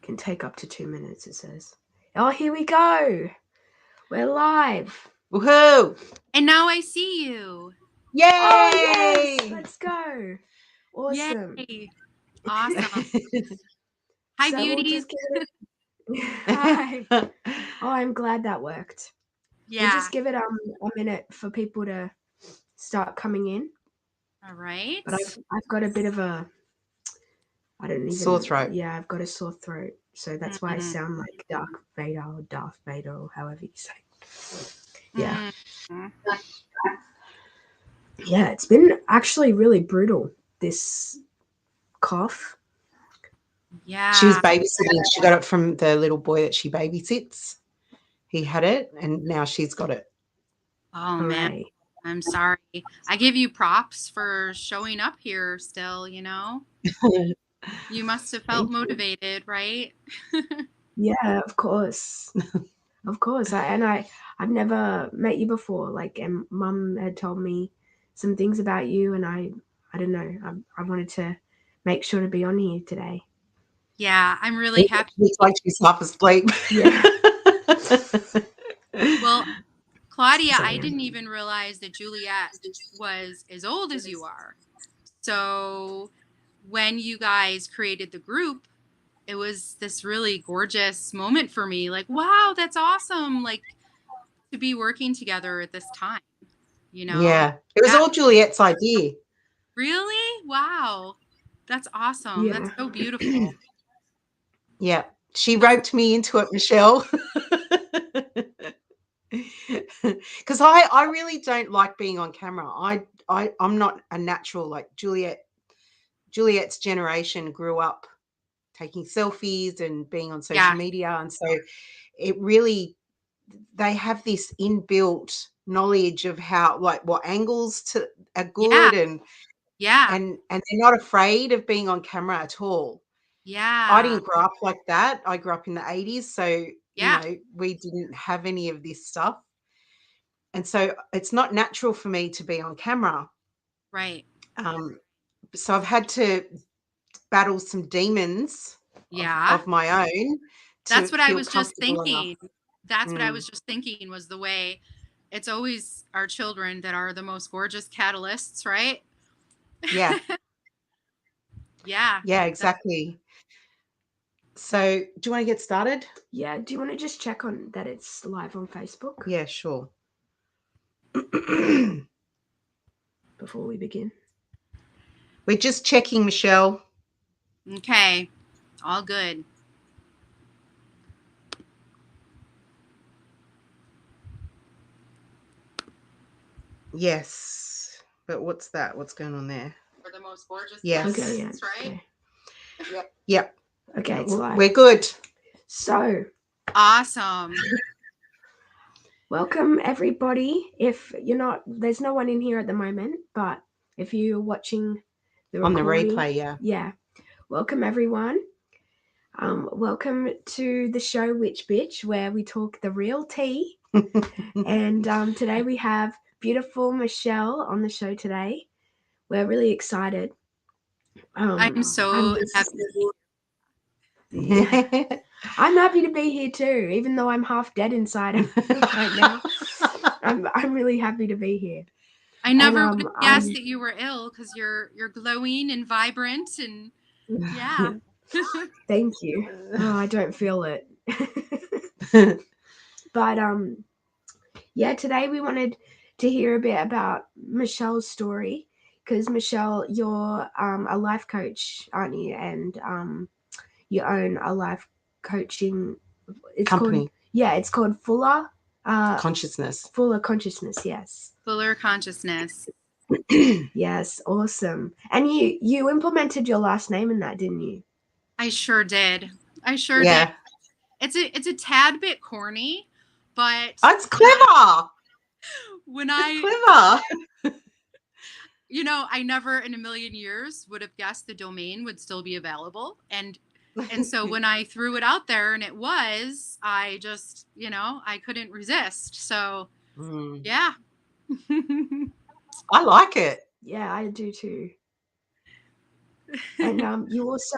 Can take up to 2 minutes, it says. Oh, here we go. We're live. Woohoo! And now I see you. Yay! Oh, yes. Let's go. Awesome. Yay. Awesome. Hi, So beauties. we'll just give it... Hi. Oh, I'm glad that worked. Yeah. We'll just give it a minute for people to start coming in. All right. But I've got a bit of a... I don't even... Sore throat. Yeah, I've got a sore throat. So that's why I sound like Darth Vader or however you say. Yeah. Yeah, it's been actually really brutal, this cough. Yeah. She was babysitting. She got it from the little boy that she babysits. He had it, and now she's got it. Oh, man. Right. I'm sorry. I give you props for showing up here still, you know? You must have felt motivated, right? Yeah, of course. Of course. I've never met you before. Like, and Mum had told me some things about you, and I don't know. I wanted to make sure to be on here today. Yeah, I'm really happy. It's like she's half asleep. Yeah. Well, Claudia, Sorry. I didn't even realize that Juliet was as old as you are. So when you guys created the group, it was this really gorgeous moment for me. Like, wow, that's awesome. Like, to be working together at this time, you know? Yeah. It was all Juliet's idea. Really? Wow. That's awesome. Yeah. That's so beautiful. Yeah. She roped me into it, Michelle. Because I really don't like being on camera. I'm not a natural like Juliet's generation grew up taking selfies and being on social media, and so it really, they have this inbuilt knowledge of how, like, what angles are good, and they're not afraid of being on camera at all. I didn't grow up like that. I grew up in the 80s, so you know, we didn't have any of this stuff. And so it's not natural for me to be on camera. Right. So I've had to battle some demons of my own. That's what I was just thinking. That's what I was just thinking, was the way it's always our children that are the most gorgeous catalysts, right? Yeah. Yeah. Yeah, exactly. So do you want to get started? Yeah. Do you want to just check on that it's live on Facebook? Yeah, sure. Before we begin. We're just checking, Michelle. Okay. All good. Yes. But what's that? What's going on there? For the most gorgeous. Yes. Okay, yeah. Right? Okay. Yep. Okay, it's live. We're good. So awesome. Welcome everybody. If you're not, there's no one in here at the moment, but if you're watching on the replay, yeah. Welcome everyone. Welcome to the show Witch B1tch, where we talk the real tea. And today we have beautiful Michelle on the show today. We're really excited. I'm so happy. Yeah. I'm happy to be here too, even though I'm half dead inside right now. I'm really happy to be here. I never would guess that you were ill, because you're glowing and vibrant, and yeah. Thank you. Oh, I don't feel it. But yeah, today we wanted to hear a bit about Michelle's story, because Michelle, you're a life coach, aren't you? And you own a life coaching company. It's called Fuller Consciousness. Fuller Consciousness, yes. Fuller Consciousness. Yes, awesome. And you implemented your last name in that, didn't you? I sure did. Did. It's a tad bit corny, but it's clever. Clever. You know, I never in a million years would have guessed the domain would still be available, and so when I threw it out there and it was, I just, you know, I couldn't resist. So yeah. I like it. Yeah, I do too. And you also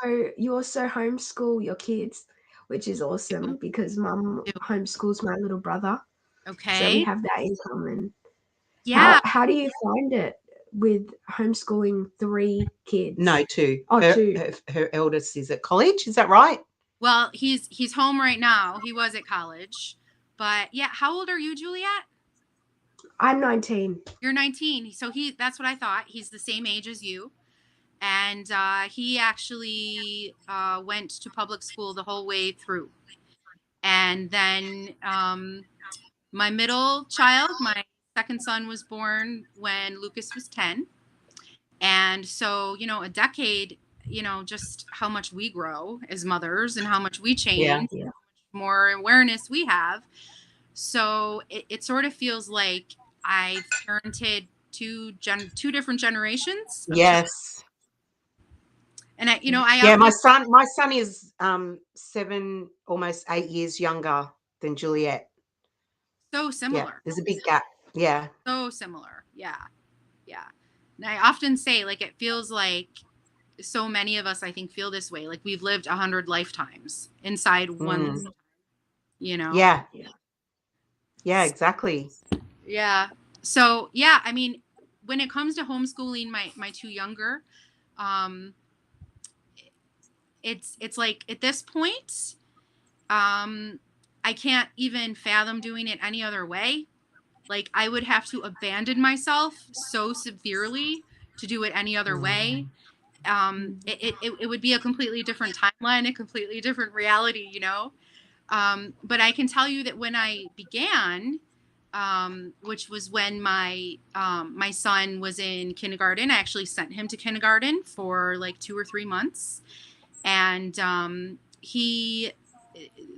homeschool your kids. which is awesome because mum homeschools my little brother. Okay. So we have that in common. Yeah. How do you find it with homeschooling 3 kids? No, 2. Oh, her, 2. her eldest is at college. Is that right? Well, he's home right now. He was at college. But yeah, how old are you, Juliet? I'm 19. You're 19. So that's what I thought. He's the same age as you. And he actually went to public school the whole way through. And then my middle child, my second son, was born when Lucas was 10. And so, a decade, just how much we grow as mothers and how much we change, Yeah. how much more awareness we have. So it sort of feels like I've parented two different generations of children. Yes. And I Yeah, often, my son is 7, almost 8 years younger than Juliet. so Yeah, similar. there's a big gap. Yeah. So similar. Yeah. Yeah. And I often say, like, it feels like so many of us, I think, feel this way. Like we've lived 100 lifetimes inside one lifetime, Yeah. Yeah, exactly. Yeah. So, yeah, I mean, when it comes to homeschooling my 2 younger, um, it's like at this point, I can't even fathom doing it any other way. Like I would have to abandon myself so severely to do it any other way. It would be a completely different timeline, a completely different reality, But I can tell you that when I began, which was when my son was in kindergarten, I actually sent him to kindergarten for like 2 or 3 months, and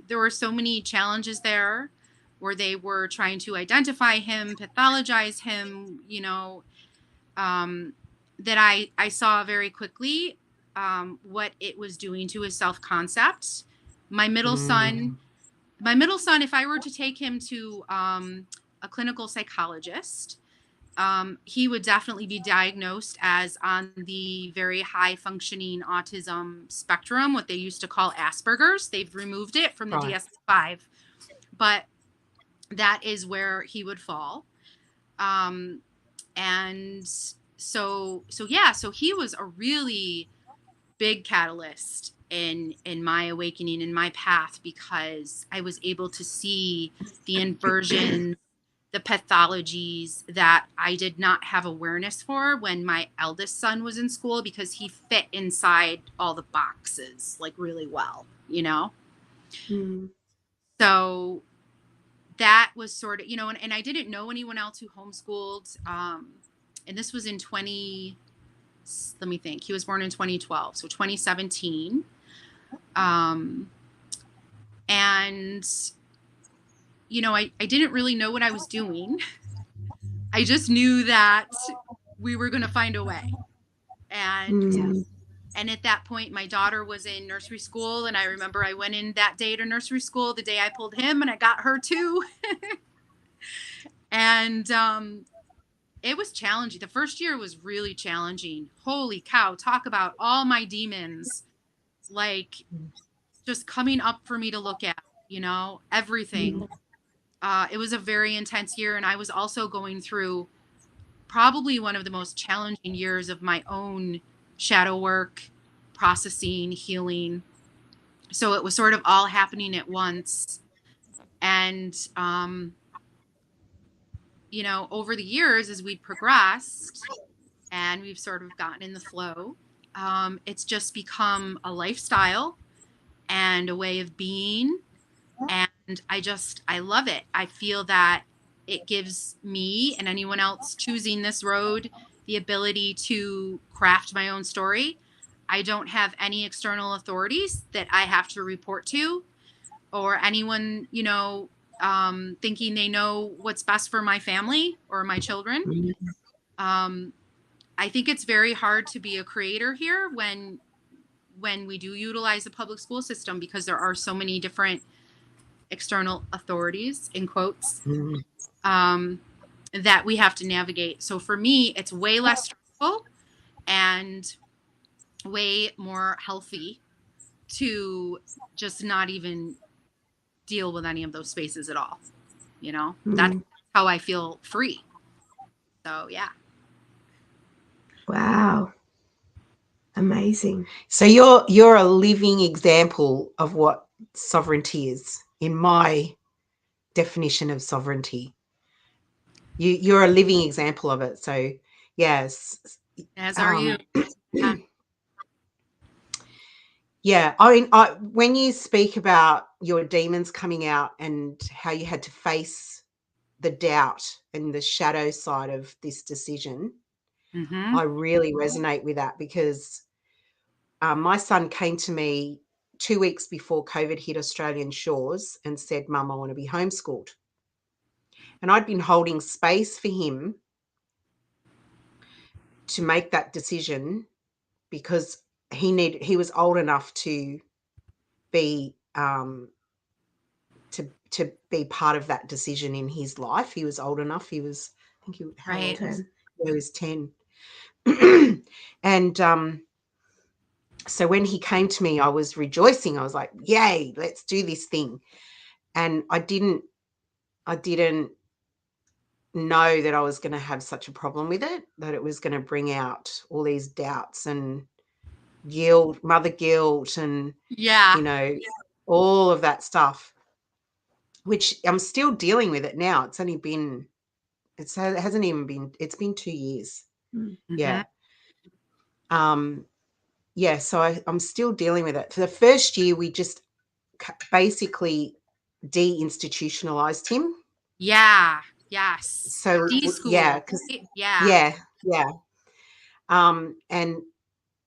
there were so many challenges there where they were trying to identify him, pathologize him, that I saw very quickly what it was doing to his self-concept. My middle son, if I were to take him to a clinical psychologist, he would definitely be diagnosed as on the very high functioning autism spectrum, what they used to call Asperger's. They've removed it from the DSM-5, but that is where he would fall. And so he was a really big catalyst in my awakening, in my path, because I was able to see the inversions, the pathologies that I did not have awareness for when my eldest son was in school, because he fit inside all the boxes like really well, So that was sort of, and I didn't know anyone else who homeschooled. And this was in let me think, he was born in 2012, so 2017. And I didn't really know what I was doing. I just knew that we were going to find a way. And at that point, my daughter was in nursery school. And I remember I went in that day to nursery school, the day I pulled him, and I got her too. And it was challenging. The first year was really challenging. Holy cow. Talk about all my demons, like just coming up for me to look at, everything. It was a very intense year. And I was also going through probably one of the most challenging years of my own shadow work, processing, healing. So it was sort of all happening at once. And, over the years, as we progressed and we've sort of gotten in the flow, it's just become a lifestyle and a way of being. And I love it. I feel that it gives me and anyone else choosing this road the ability to craft my own story. I don't have any external authorities that I have to report to, or anyone, thinking they know what's best for my family or my children. I think it's very hard to be a creator here when we do utilize the public school system, because there are so many different external authorities, in quotes, that we have to navigate. So for me, it's way less stressful and way more healthy to just not even deal with any of those spaces at all. You know, Mm. that's how I feel free. So yeah. Wow. Amazing. So you're a living example of what sovereignty is, in my definition of sovereignty. You're a living example of it. So yes. As are you. Yeah. Yeah. I mean, when you speak about your demons coming out and how you had to face the doubt and the shadow side of this decision, Mm-hmm. I really resonate with that, because my son came to me 2 weeks before COVID hit Australian shores and said, "Mum, I want to be homeschooled." And I'd been holding space for him to make that decision, because he was old enough to be to be part of that decision in his life. He was old enough. He was, I think, how Right. old was he? He was 10. And so when he came to me, I was rejoicing. I was like, "Yay, let's do this thing." And I didn't know that I was going to have such a problem with it, that it was going to bring out all these doubts and guilt, mother guilt, and Yeah. all of that stuff, which I'm still dealing with it now. It's only been, it hasn't even been, it's been 2 years. Mm. Yeah. Yeah, so I'm still dealing with it. For the first year, we just basically deinstitutionalized him. Yeah. Yes. So D-school. yeah, because Yeah. yeah. And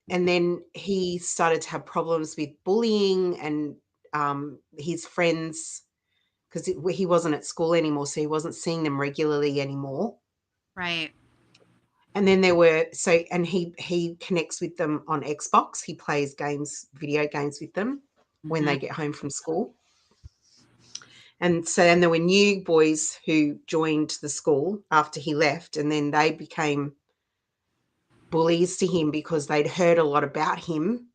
then he started to have problems with bullying and his friends, because he wasn't at school anymore, so he wasn't seeing them regularly anymore. Right. And then and he connects with them on Xbox. He plays video games with them when they get home from school. And there were new boys who joined the school after he left, and then they became bullies to him because they'd heard a lot about him,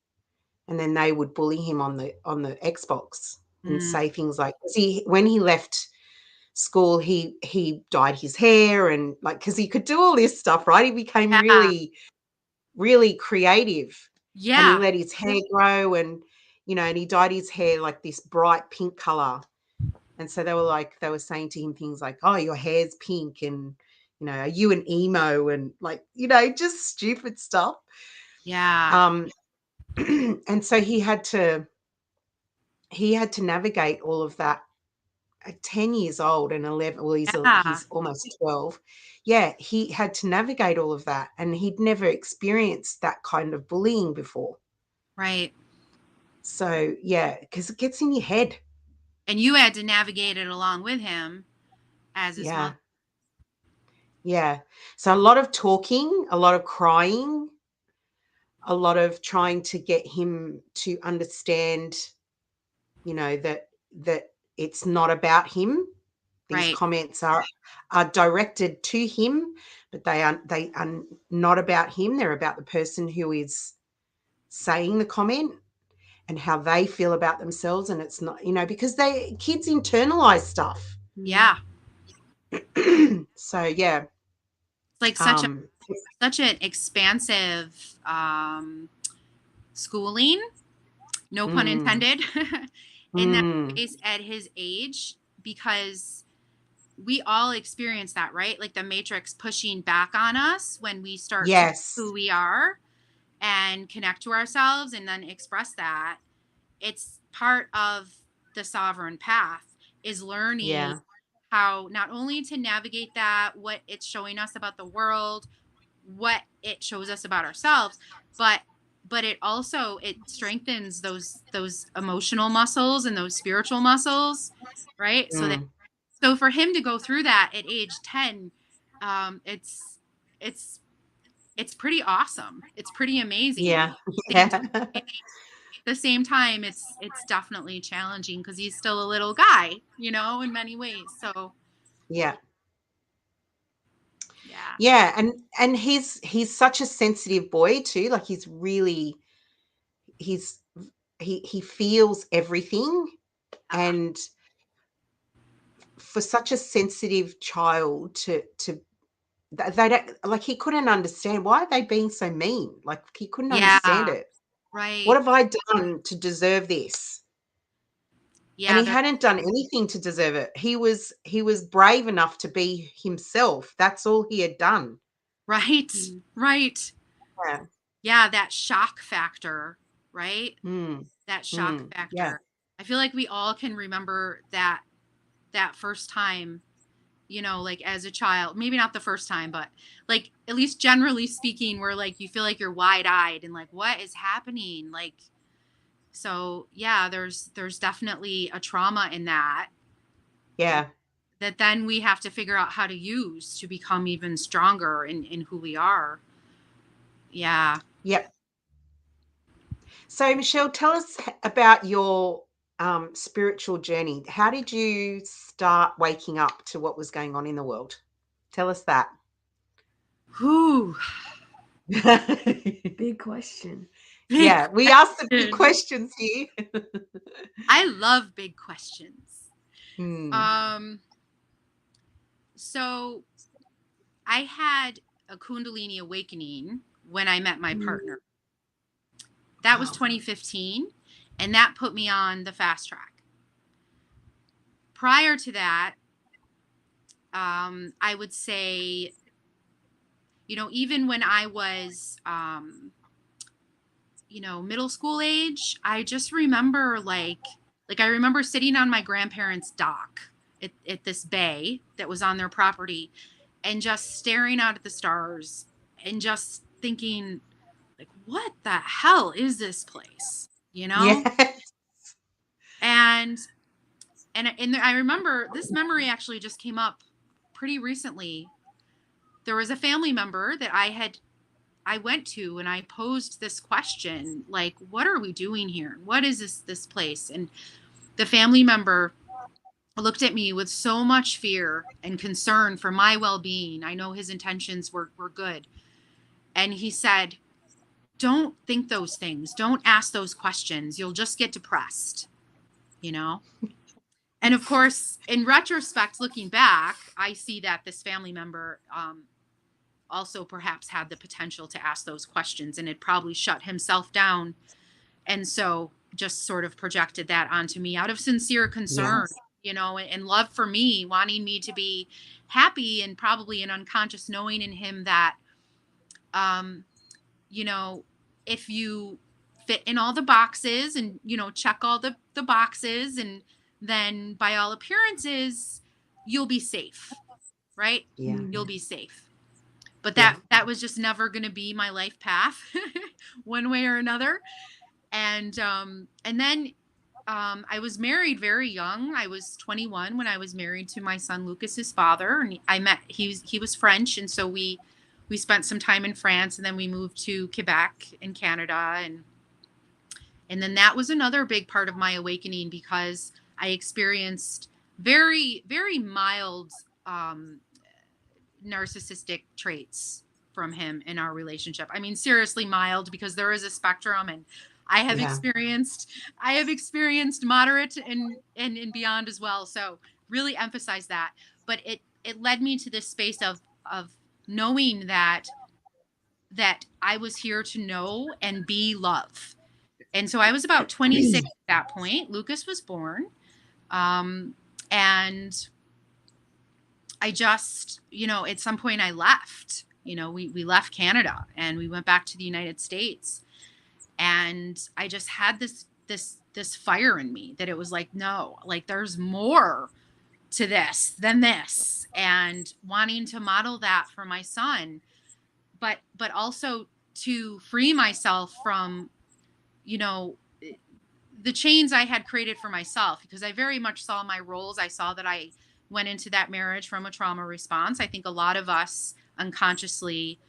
and then they would bully him on the Xbox and say things like, when he left school, he dyed his hair, and because he could do all this stuff, right? He became really, really creative. And he Yeah. let his hair grow, and and he dyed his hair like this bright pink color. And so they were saying to him things like, "Oh, your hair's pink," and "Are you an emo?" and just stupid stuff. Yeah. And so he had to navigate all of that at 10 years old and 11. Well, he's almost 12. Yeah, he had to navigate all of that, and he'd never experienced that kind of bullying before. Right. So yeah, because it gets in your head. And you had to navigate it along with him as his mother. Yeah. So a lot of talking, a lot of crying, a lot of trying to get him to understand, that it's not about him. These Right. comments are directed to him, but they are not about him. They're about the person who is saying the comment and how they feel about themselves. And it's not, because kids internalize stuff. Yeah. So yeah. It's like such an expansive schooling, no pun intended, in that case at his age, because we all experience that, right? Like the matrix pushing back on us when we start to be who we are and connect to ourselves and then express that. It's part of the sovereign path, is learning how not only to navigate that, what it's showing us about the world, what it shows us about ourselves, but it also, it strengthens those emotional muscles and those spiritual muscles, right? So for him to go through that at age 10, it's pretty awesome. It's pretty amazing. Yeah. At the same time, it's definitely challenging because he's still a little guy, in many ways. So yeah. yeah. Yeah, and he's such a sensitive boy too. Like he's he feels everything, and for such a sensitive child to they don't, like, he couldn't understand, why are they being so mean? Like, he couldn't understand it. Right. What have I done to deserve this? And Yeah. he hadn't done anything to deserve it. He was brave enough to be himself. That's all he had done. Right. Right. Yeah. Yeah. That shock factor, right? Mm. That shock factor. Yeah. I feel like we all can remember that first time, you know, like as a child, maybe not the first time, but like, at least generally speaking, where like you feel like you're wide-eyed and like, what is happening? Like, so yeah, there's definitely a trauma in that. Yeah. That then we have to figure out how to use to become even stronger in who we are. Yeah. Yep. So, Michelle, tell us about your spiritual journey. How did you start waking up to what was going on in the world? Tell us that. Whew. Big question. Yeah, we asked the big questions here. I love big questions. Mm. So I had a Kundalini awakening when I met my partner. That was 2015, and that put me on the fast track. Prior to that, I would say, you know, even when I was, you know, middle school age, I just remember like I remember sitting on my grandparents' dock at this bay that was on their property and just staring out at the stars and just thinking, like, what the hell is this place? You know? Yes. And I remember this memory actually just came up pretty recently. There was a family member that I went to and I posed this question, like, what are we doing here? What is this place? And the family member looked at me with so much fear and concern for my well-being. I know his intentions were good. And he said, don't think those things. Don't ask those questions. You'll just get depressed, you know? And of course, in retrospect, looking back, I see that this family member also perhaps had the potential to ask those questions and had probably shut himself down. And so just sort of projected that onto me out of sincere concern, you know, and love for me, wanting me to be happy, and probably an unconscious knowing in him that, you know, if you fit in all the boxes and, you know, check all the boxes, and then by all appearances, you'll be safe, right? Yeah. You'll be safe. But that was just never going to be my life path one way or another. And then I was married very young. I was 21 when I was married to my son Lucas's father, and he was French, and so we spent some time in France, and then we moved to Quebec in Canada, and then that was another big part of my awakening, because I experienced very, very mild narcissistic traits from him in our relationship. I mean, seriously mild, because there is a spectrum, and I have experienced moderate and beyond as well. So really emphasize that. But it led me to this space of knowing that I was here to know and be love. And so I was about 26 at that point. Lucas was born. And I just, you know, at some point I left, you know, we left Canada and we went back to the United States. And I just had this fire in me that it was like, no, like there's more to this than this, and wanting to model that for my son, but also to free myself from, you know, the chains I had created for myself, because I very much saw my roles. I saw that I went into that marriage from a trauma response. I think a lot of us unconsciously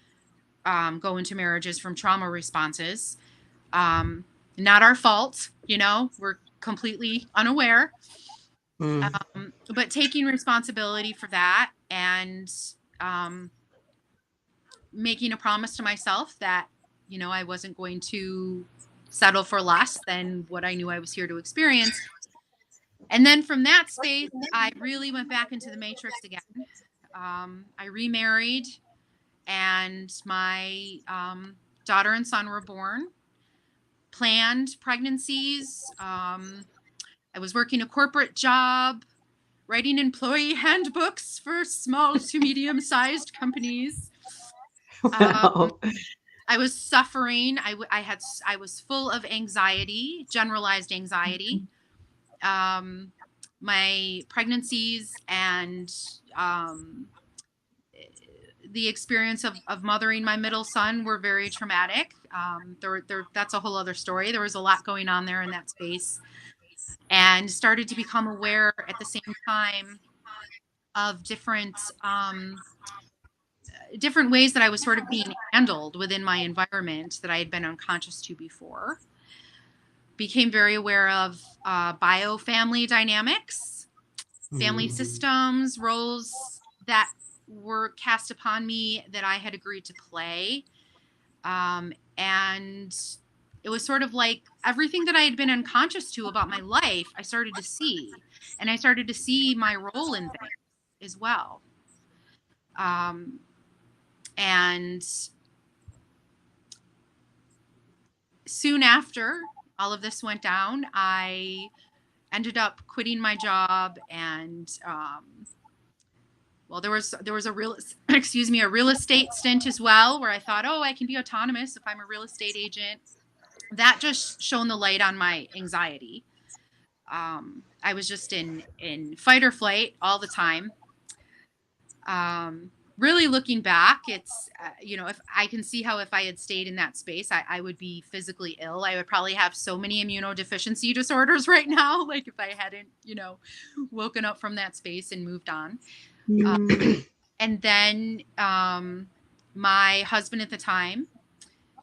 go into marriages from trauma responses. Not our fault, you know, we're completely unaware. But taking responsibility for that, and making a promise to myself that, you know, I wasn't going to settle for less than what I knew I was here to experience. And then from that space, I really went back into the matrix again. I remarried, and my daughter and son were born. Planned pregnancies. I was working a corporate job, writing employee handbooks for small to medium-sized companies. Wow. I was suffering. I was full of anxiety, generalized anxiety. My pregnancies and the experience of mothering my middle son were very traumatic. That's a whole other story. There was a lot going on there in that space, and started to become aware at the same time of different ways that I was sort of being handled within my environment that I had been unconscious to before. Became very aware of bio-family dynamics, family systems, roles that were cast upon me that I had agreed to play. And it was sort of like everything that I had been unconscious to about my life, I started to see. And I started to see my role in things as well. And soon after all of this went down, I ended up quitting my job, and well, there was a real estate stint as well, where I thought, oh, I can be autonomous if I'm a real estate agent. That just shone the light on my anxiety. I was just in fight or flight all the time. Really looking back, it's, if I can see how if I had stayed in that space, I would be physically ill. I would probably have so many immunodeficiency disorders right now, like if I hadn't, woken up from that space and moved on. And then my husband at the time,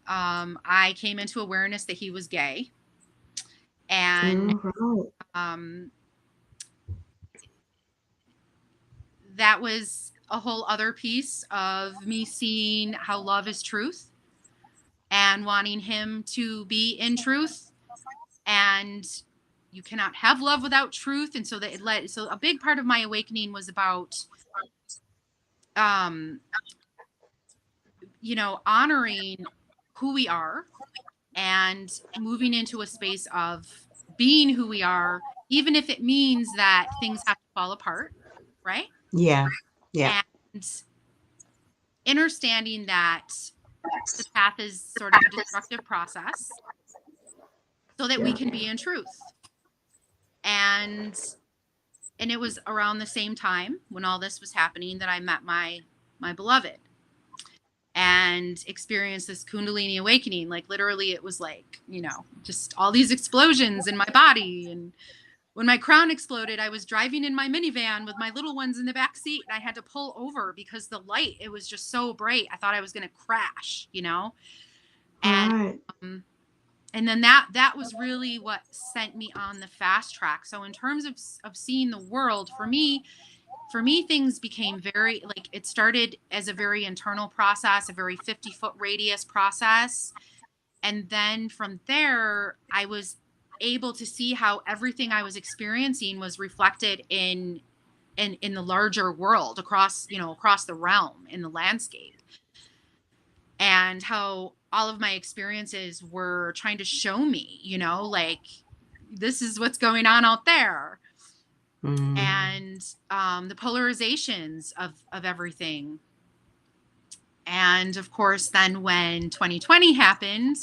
I came into awareness that he was gay. And that was a whole other piece of me seeing how love is truth and wanting him to be in truth. And you cannot have love without truth. And so so a big part of my awakening was about, honoring who we are and moving into a space of being who we are, even if it means that things have to fall apart. Right? Yeah. Yeah. And understanding that the path is sort of a destructive process so that we can be in truth. And it was around the same time when all this was happening that I met my beloved and experienced this Kundalini awakening. Like literally it was like, just all these explosions in my body. And when my crown exploded, I was driving in my minivan with my little ones in the back seat, and I had to pull over because the light, it was just so bright. I thought I was going to crash, And and then that was really what sent me on the fast track. So in terms of seeing the world, for me, things became very, like, it started as a very internal process, a very 50-foot radius process. And then from there, I was able to see how everything I was experiencing was reflected in the larger world across the realm, in the landscape, and how all of my experiences were trying to show me, like, this is what's going on out there. And the polarizations of everything. And of course, then when 2020 happened,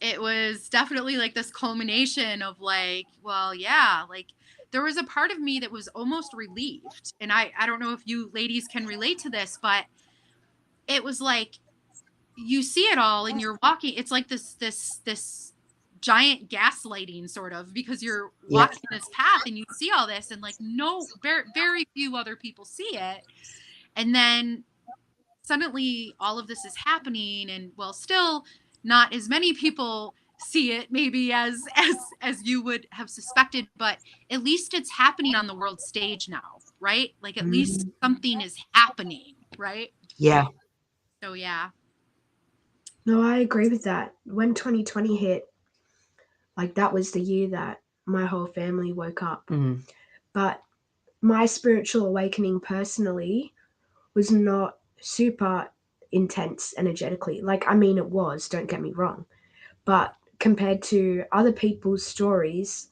it was definitely like this culmination of like, well, yeah, like there was a part of me that was almost relieved. And I don't know if you ladies can relate to this, but it was like, you see it all and you're walking. It's like this giant gaslighting sort of, because you're walking this path and you see all this and like, very, very few other people see it. And then suddenly all of this is happening, and well, still not as many people see it maybe as you would have suspected, but at least it's happening on the world stage now, right? Like at least something is happening, right? Yeah. So yeah. No, I agree with that. When 2020 hit, like that was the year that my whole family woke up. But my spiritual awakening personally was not super intense energetically. Like, I mean, it was, don't get me wrong. But compared to other people's stories,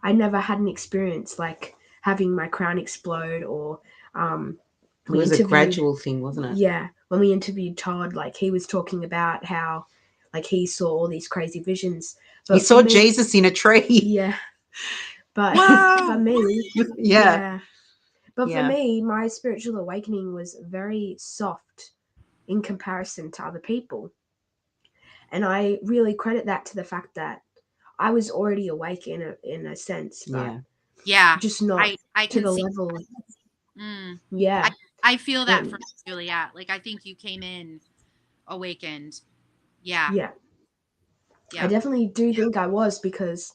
I never had an experience like having my crown explode or it was a gradual thing, wasn't it? Yeah. When we interviewed Todd, like he was talking about how like he saw all these crazy visions. But he saw Jesus in a tree. Yeah. But for me, yeah. But for me, my spiritual awakening was very soft in comparison to other people. And I really credit that to the fact that I was already awake in a sense, but just not I to can the see. level. Yeah. I feel that from Juliet. Like I think you came in awakened. Yeah. I definitely do think I was, because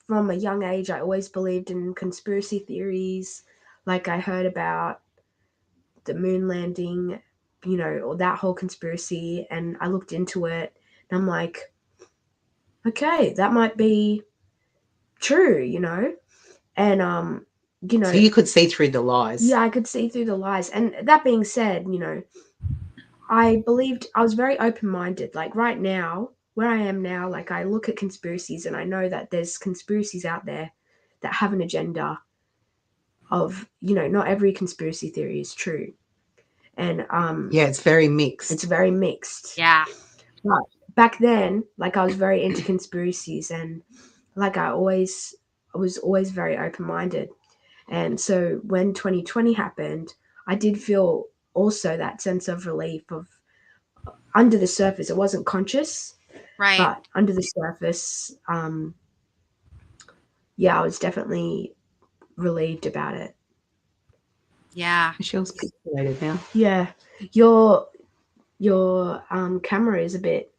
from a young age I always believed in conspiracy theories. Like I heard about the moon landing, you know, or that whole conspiracy, and I looked into it and I'm like, okay, that might be true, you know? And you know, so you could see through the lies. Yeah, I could see through the lies. And that being said, you know, I was very open-minded. Like right now, where I am now, like I look at conspiracies and I know that there's conspiracies out there that have an agenda of, you know, not every conspiracy theory is true. And it's very mixed. It's very mixed. Yeah. But back then, like I was very into conspiracies, and like I was always very open-minded. And so when 2020 happened, I did feel also that sense of relief of under the surface. It wasn't conscious, right? But under the surface, I was definitely relieved about it. Yeah. Michelle's pixelated now. Yeah, your camera is a bit.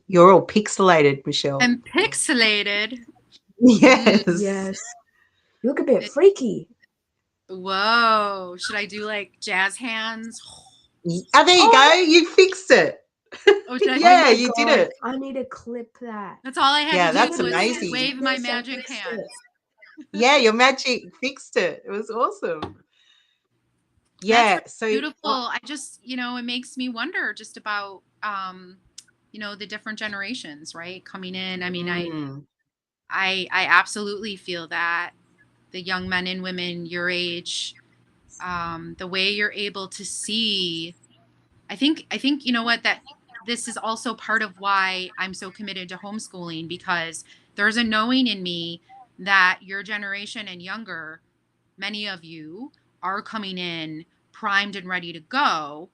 You're all pixelated, Michelle. I'm pixelated. Yes. Yes. You look a bit freaky. Whoa. Should I do like jazz hands? Oh, there you go. You fixed it. Oh, you did it. I need to clip that. That's all I had to do. That's amazing. Wave my magic hand. Yeah, your magic fixed it. It was awesome. Yeah, that's so beautiful. I just, you know, it makes me wonder just about you know, the different generations, right, coming in. I mean, I absolutely feel that the young men and women your age, the way you're able to see, I think you know what, that this is also part of why I'm so committed to homeschooling, because there's a knowing in me that your generation and younger, many of you are coming in primed and ready to go.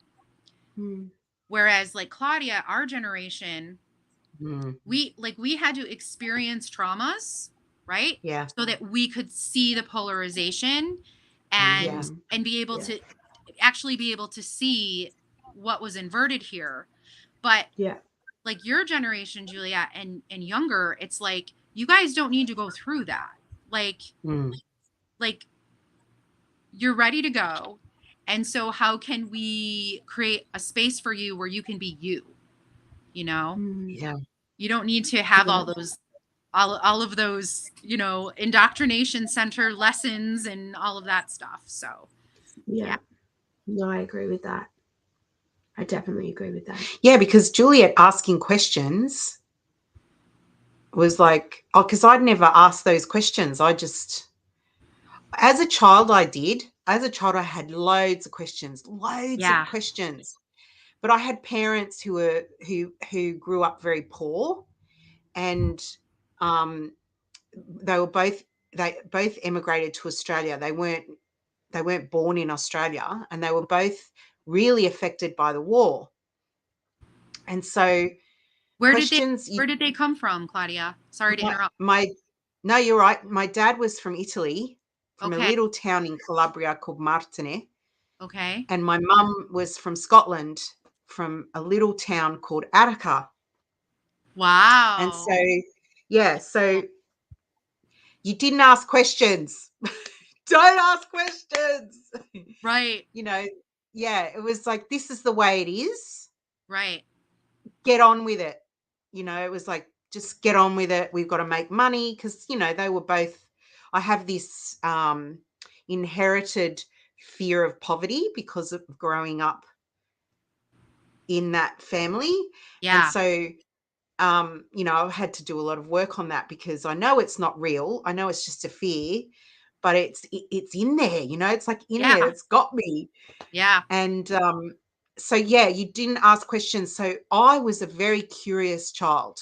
Whereas like Claudia, our generation, we had to experience traumas, right? Yeah. So that we could see the polarization and be able to actually be able to see what was inverted here. But like your generation, Juliet, and younger, it's like you guys don't need to go through that. Like you're ready to go. And so how can we create a space for you where you can be you? You know? Yeah. You don't need to have all of those, you know, indoctrination center lessons and all of that stuff. So yeah. No, I agree with that. I definitely agree with that. Yeah, because Juliet asking questions was like, because I'd never asked those questions. I just, as a child, I did. As a child, I had loads of questions, of questions. But I had parents who grew up very poor, and they both emigrated to Australia. They weren't born in Australia, and they were both really affected by the war. And so where did they come from, Claudia? Sorry to interrupt. No, you're right. My dad was from Italy, from a little town in Calabria called Martine. Okay. And my mum was from Scotland, from a little town called Attica. Wow. And so, so you didn't ask questions. Don't ask questions. Right. You know, it was like, this is the way it is. Right. get on with it. You know, it was like, just get on with it. We've got to make money because, you know, they were both, I have this inherited fear of poverty because of growing up in that family. And Yeah. so, you know, I've had to do a lot of work on that because I know it's not real. I know it's just a fear, but it's in there, you know, it's like in Yeah. there. It's got me. Yeah. And so, yeah, you didn't ask questions. So I was a very curious child.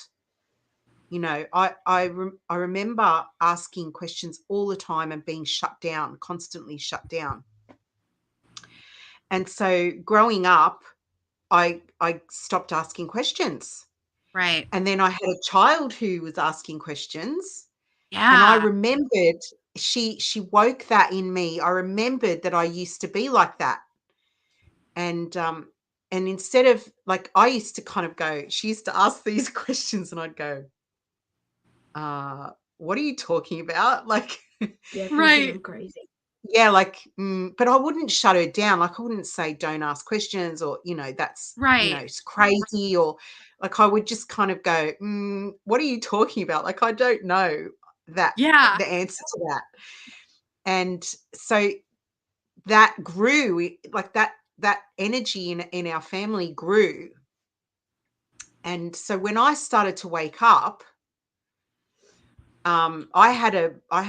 You know, I remember asking questions all the time and being shut down, constantly shut down. And so growing up, I stopped asking questions. Right. And then I had a child who was asking questions. And I Yeah. remembered she woke that in me. I remembered that I used to be like that. And instead of, like, I used to kind of go, she used to ask these questions and I'd go, what are you talking about? Like, Yeah, thinking Right. I'm crazy. yeah, like, but I wouldn't shut her down. Like, I wouldn't say, don't ask questions, or, you know, that's, you know, Right. it's crazy, or like, I would just kind of go, what are you talking about? Like, I don't know that, Yeah. the answer to that. And so that grew, like that energy in our family grew. And so when I started to wake up, I had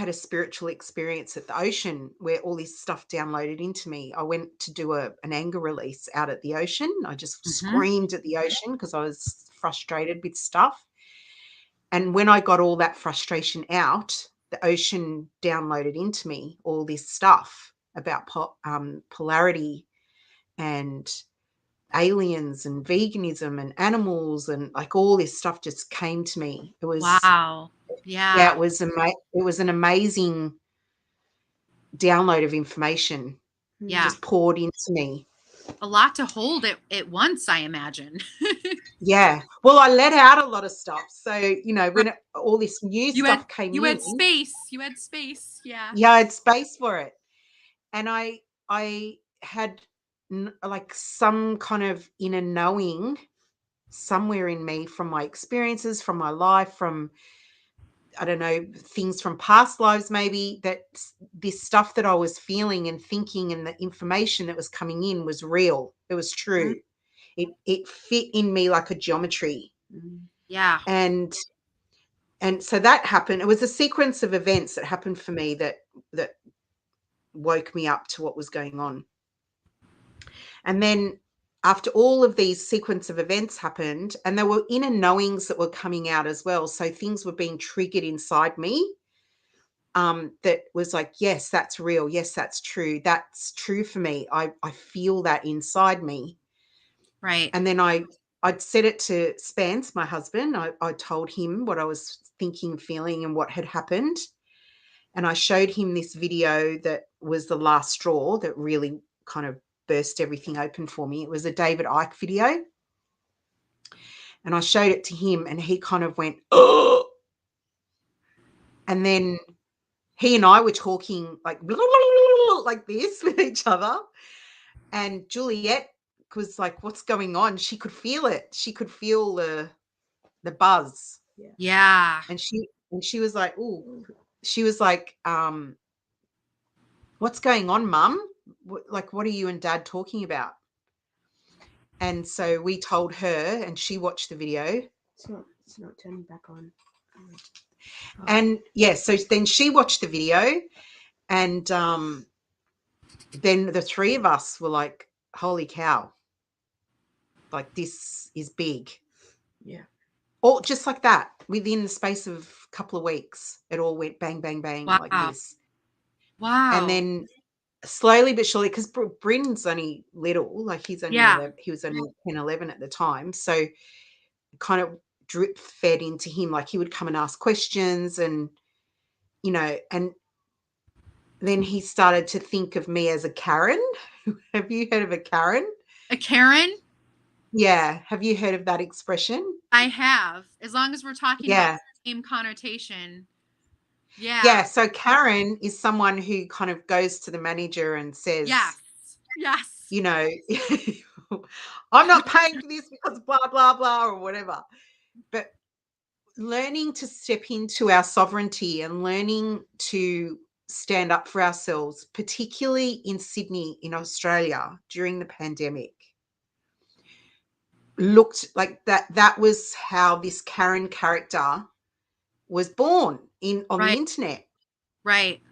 a spiritual experience at the ocean where all this stuff downloaded into me. I went to do an anger release out at the ocean. I just Mhm. screamed at the ocean because I was frustrated with stuff. And when I got all that frustration out, the ocean downloaded into me all this stuff about polarity and aliens and veganism and animals, and like all this stuff just came to me. It was, Wow. yeah, Yeah. it was an amazing download of information Yeah. just poured into me. A lot to hold at once, I imagine. Yeah. Well, I let out a lot of stuff. So, you know, when all this new You stuff had came you in, had space. You had space. Yeah. yeah, I had space for it. And I had like some kind of inner knowing somewhere in me from my experiences, from my life, from, I don't know, things from past lives, maybe, that this stuff that I was feeling and thinking and the information that was coming in was real. It was true. It fit in me like a geometry. Yeah. And so that happened. It was a sequence of events that happened for me that woke me up to what was going on. And then after all of these sequence of events happened, and there were inner knowings that were coming out as well. So things were being triggered inside me, that was like, yes, that's real. Yes, that's true. That's true for me. I feel that inside me. Right. And then I'd said it to Spence, my husband. I told him what I was thinking, feeling, and what had happened. And I showed him this video that was the last straw that really kind of burst everything open for me. It was a David Icke video. And I showed it to him and he kind of went, oh. And then he and I were talking like this with each other. And Juliet was like, what's going on? She could feel it. She could feel the buzz. Yeah. And she was like, ooh. She was like, what's going on, Mum? Like, what are you and Dad talking about? And so we told her, and she watched the video. It's not turning back on. Oh. And yeah, so then she watched the video, and then the three of us were like, holy cow, like, this is big. Yeah. All just like that, within the space of a couple of weeks, it all went bang, bang, bang, Wow. like this. Wow. And then slowly but surely, because Bryn's only little, like he's only 11, he was only 10, 11 at the time. So kind of drip fed into him. Like he would come and ask questions, and, you know, and then he started to think of me as a Karen. Have you heard of a Karen? A Karen? Yeah. Have you heard of that expression? I have. As long as we're talking about the same connotation. Yeah. Yeah. So Karen is someone who kind of goes to the manager and says, Yes. Yes. you know, I'm not paying for this because blah, blah, blah, or whatever. But learning to step into our sovereignty and learning to stand up for ourselves, particularly in Sydney, in Australia, during the pandemic, looked like that was how this Karen character was born on the internet. Right.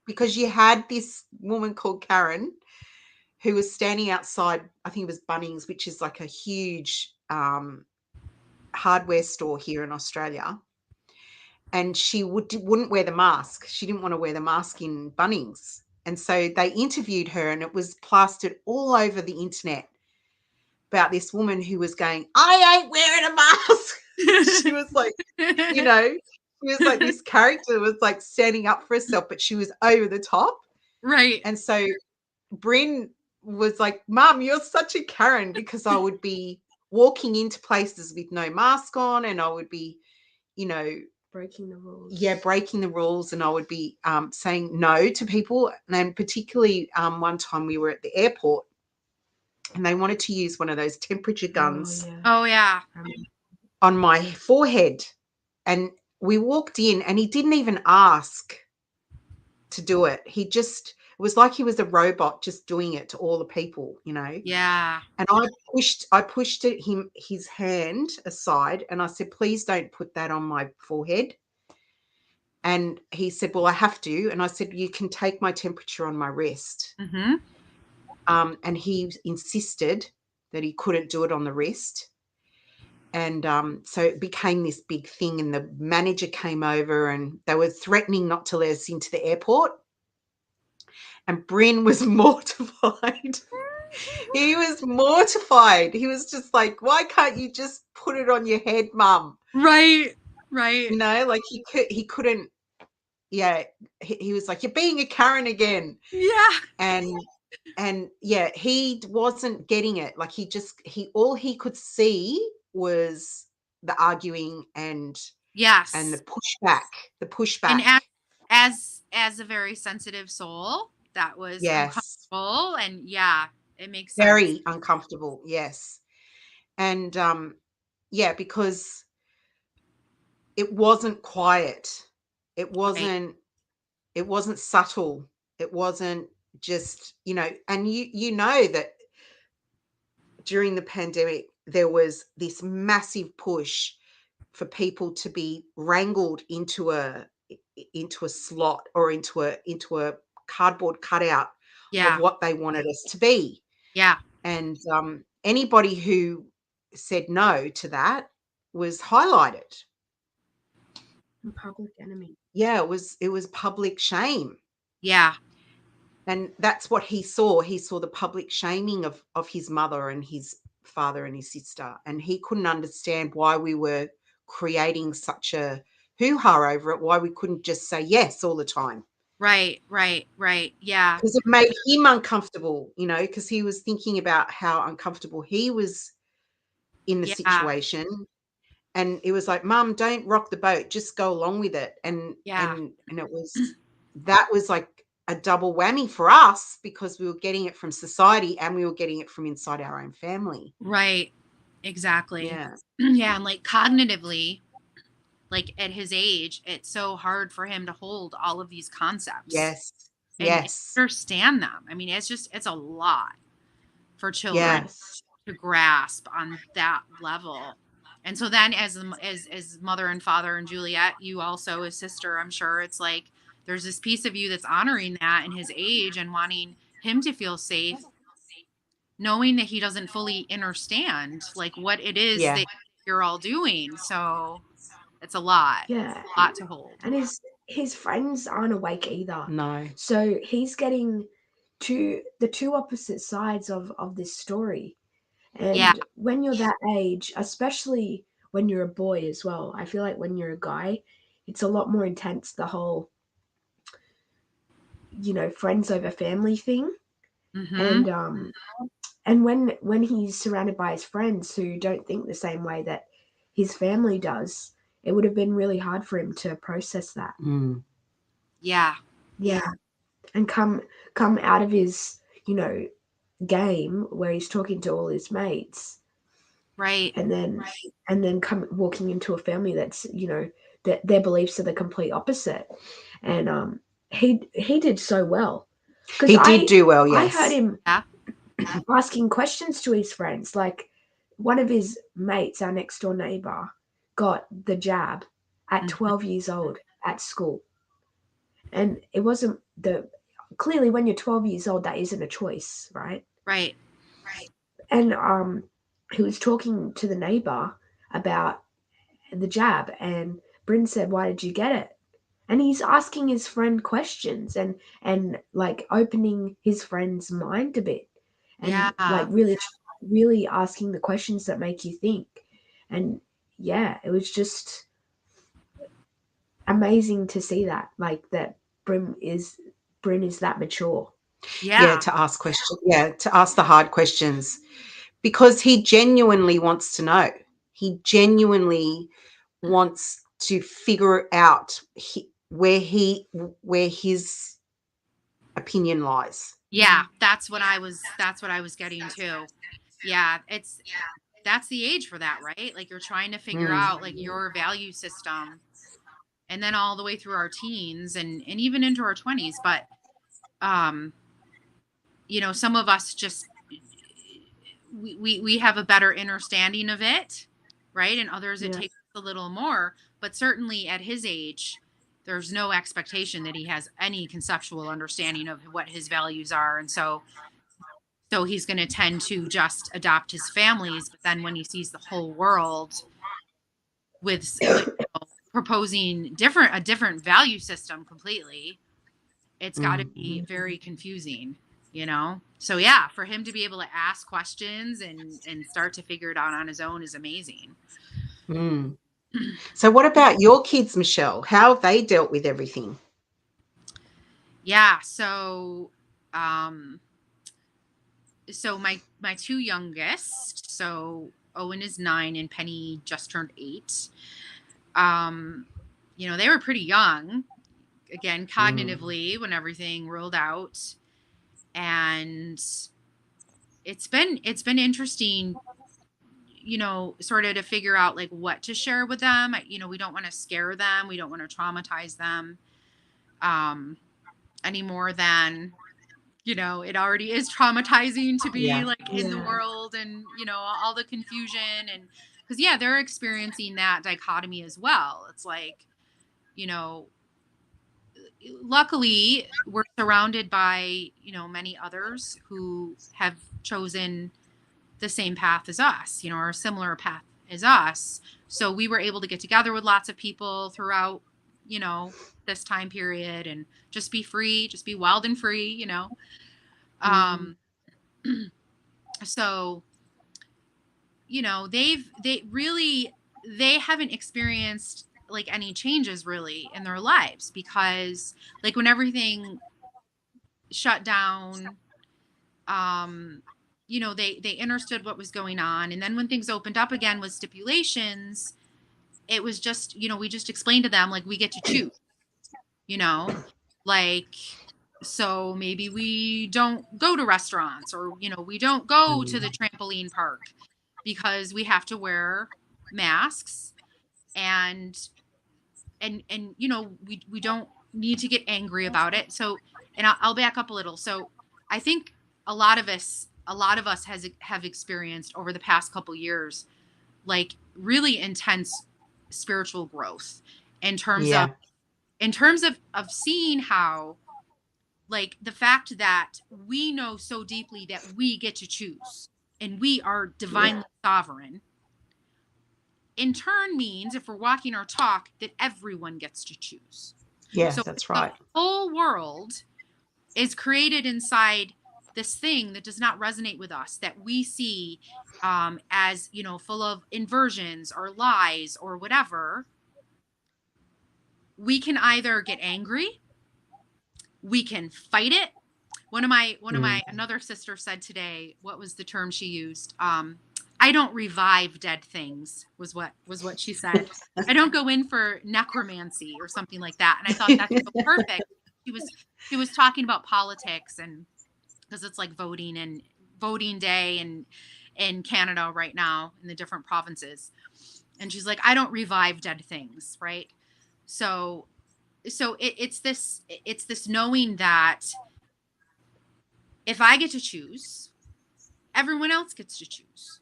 Because you had this woman called Karen who was standing outside, I think it was Bunnings, which is like a huge hardware store here in Australia. And she wouldn't wear the mask. She didn't want to wear the mask in Bunnings. And so they interviewed her, and it was plastered all over the internet about this woman who was going, I ain't wearing a mask. She was like, you know, she was like, this character was like standing up for herself, but she was over the top. Right. And so Bryn was like, Mum, you're such a Karen, because I would be walking into places with no mask on, and I would be, you know, breaking the rules. Yeah, breaking the rules, and I would be saying no to people. And particularly one time we were at the airport, and they wanted to use one of those temperature guns Oh, yeah. on my forehead. And we walked in, and he didn't even ask to do it. It was like he was a robot just doing it to all the people, you know. Yeah. And I pushed his hand aside, and I said, please don't put that on my forehead. And he said, well, I have to. And I said, you can take my temperature on my wrist. Mm-hmm. And he insisted that he couldn't do it on the wrist. And so it became this big thing, and the manager came over, and they were threatening not to let us into the airport. And Bryn was mortified. He was mortified. He was just like, why can't you just put it on your head, Mum? Right. You know, like he couldn't. Yeah, he was like, you're being a Karen again. Yeah. And yeah, he wasn't getting it. Like all he could see was the arguing and the pushback. And as a very sensitive soul, that was uncomfortable. And yeah, it makes sense. Very uncomfortable. Yes. And yeah, because it wasn't quiet. It wasn't subtle. It wasn't just, you know, and you know that during the pandemic there was this massive push for people to be wrangled into a slot or into a cardboard cutout of what they wanted us to be. Yeah. And anybody who said no to that was highlighted. Public enemy. Yeah, it was public shame. Yeah. And that's what he saw. He saw the public shaming of his mother and his father and his sister. And he couldn't understand why we were creating such a hoo-ha over it, why we couldn't just say yes all the time. Right. Yeah. Because it made him uncomfortable, you know, because he was thinking about how uncomfortable he was in the situation. And it was like, Mum, don't rock the boat, just go along with it. And it was, that was like a double whammy for us, because we were getting it from society and we were getting it from inside our own family. Right. Exactly. Yeah. Yeah. And like cognitively, like at his age, it's so hard for him to hold all of these concepts. Yes. And understand them. I mean, it's a lot for children to grasp on that level. And so then as mother and father and Juliet, you also as sister, I'm sure it's like there's this piece of you that's honoring that in his age and wanting him to feel safe, knowing that he doesn't fully understand like what it is that you're all doing. So it's a lot. Yeah. A lot to hold. And his friends aren't awake either. No. So he's getting to the two opposite sides of this story. And when you're that age, especially when you're a boy as well, I feel like when you're a guy, it's a lot more intense, the whole, you know, friends over family thing. Mm-hmm. And when he's surrounded by his friends who don't think the same way that his family does, it would have been really hard for him to process that. Yeah. And come out of his, you know, game where he's talking to all his mates, Right. and then walking into a family that's, you know, that their beliefs are the complete opposite. And he did so well, because He did do well, I heard yes. him Yeah. asking questions to his friends. Like, one of his mates, our next door neighbor, got the jab at 12 years old at school. And it wasn't clearly when you're 12 years old, that isn't a choice, right? Right. And he was talking to the neighbor about the jab, and Bryn said, "Why did you get it?" And he's asking his friend questions, and like opening his friend's mind a bit, and like Yeah. really asking the questions that make you think. And yeah, it was just amazing to see that, like, that Bryn is that mature. Yeah, Yeah. to ask questions. Yeah, to ask the hard questions, because he genuinely wants to know. He genuinely wants to figure out where his opinion lies. Yeah. That's what I was getting to. Yeah. That's the age for that, right? Like, you're trying to figure Mm. out like your value system, and then all the way through our teens and even into our 20s. But um some of us just, we have a better understanding of it, right? And others, it Yeah. takes a little more. But certainly at his age, there's no expectation that he has any conceptual understanding of what his values are. And so he's going to tend to just adopt his families. But then when he sees the whole world with proposing a different value system completely, it's got to be very confusing, so yeah, for him to be able to ask questions and start to figure it out on his own is amazing. Mm. So what about your kids, Michelle? How have they dealt with everything? Yeah, so my two youngest, so Owen is 9 and Penny just turned 8. They were pretty young, again, cognitively, when everything rolled out. And it's been interesting, sort of to figure out like what to share with them. We don't want to scare them. We don't want to traumatize them any more than, it already is traumatizing to be like in the world, and, all the confusion. And because, yeah, they're experiencing that dichotomy as well. It's like, luckily we're surrounded by, many others who have chosen the same path as us, or a similar path as us. So we were able to get together with lots of people throughout, this time period, and just be free, just be wild and free, So, they haven't experienced like any changes really in their lives, because like when everything shut down, they understood what was going on. And then when things opened up again with stipulations, it was just, we just explained to them, like, we get to choose, like, so maybe we don't go to restaurants, or, we don't go to the trampoline park because we have to wear masks. And we don't need to get angry about it. So, and I'll back up a little. So I think a lot of us have experienced over the past couple years, like, really intense spiritual growth in terms of seeing how, like, the fact that we know so deeply that we get to choose and we are divinely sovereign, in turn means, if we're walking our talk, that everyone gets to choose. Yes, So that's right. the whole world is created inside this thing that does not resonate with us, that we see as, full of inversions or lies or whatever. We can either get angry, we can fight it. One of my another sister said today, what was the term she used? I don't revive dead things, was what she said. I don't go in for necromancy or something like that. And I thought that's so perfect. She was talking about politics, and because it's like voting, and voting day in Canada right now in the different provinces. And she's like, I don't revive dead things, right? So it's this knowing that if I get to choose, everyone else gets to choose.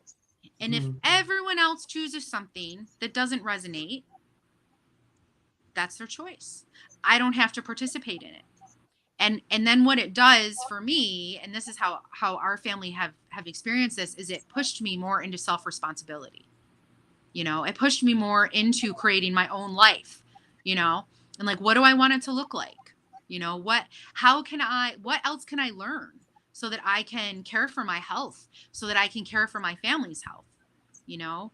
And if everyone else chooses something that doesn't resonate, that's their choice. I don't have to participate in it. And then what it does for me, and this is how our family have experienced this, is it pushed me more into self-responsibility. You know, it pushed me more into creating my own life, you know, and like, what do I want it to look like? You know, what else can I learn so that I can care for my health, so that I can care for my family's health, you know?